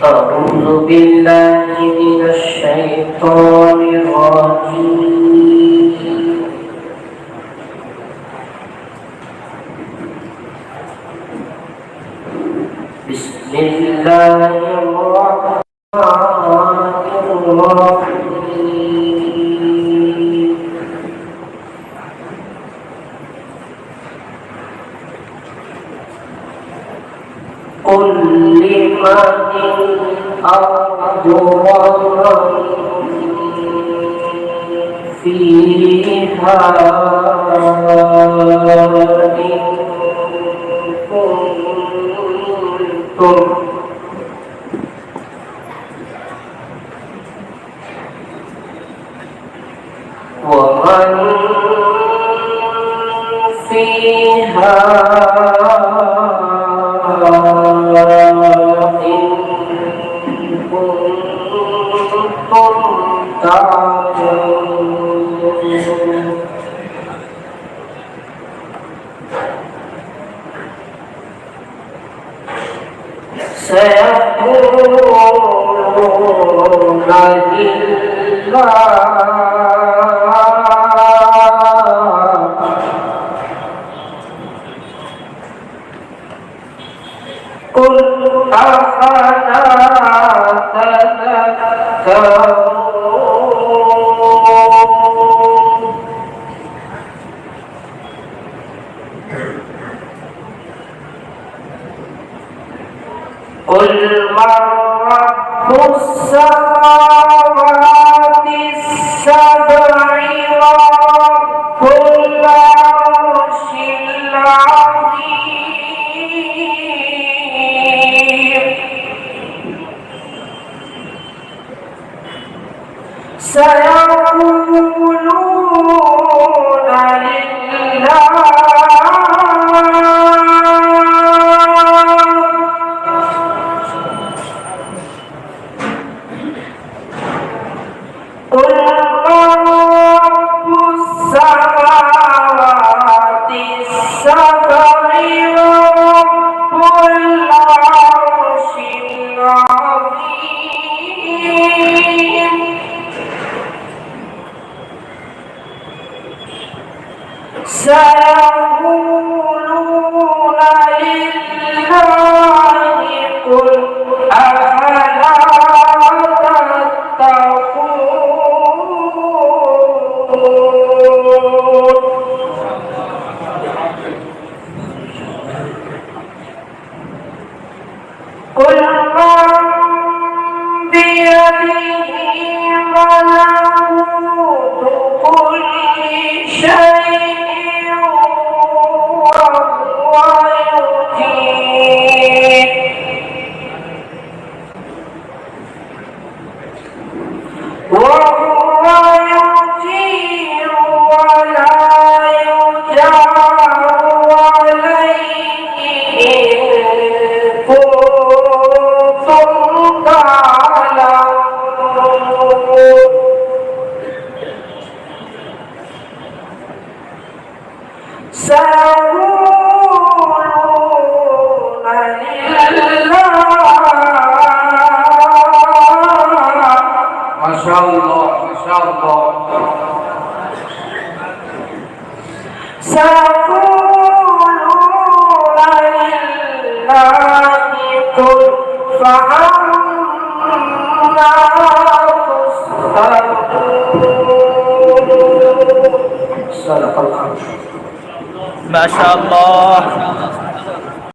أعوذ بالله من الشيطان الرجيم. بسم الله الرحمن الرحيم. قل لمن الأرض ومن فيها إن كنتم ومن فيها سيقولون لله قل أفلا تذكرون قل من رب السماوات السبع ورب العرش العظيم سيقولون لله قل من رب السماوات السبع ورب العرش العظيم سيقولون لله قل أفلا قل من بيده ملكوت كل شيء وهو يجير ولا يجار عليه إن كنتم تعلمون سيقولون لله ما شاء الله ما شاء الله سيقولون لله قل فأنا تسألون صدق الله ما شاء الله.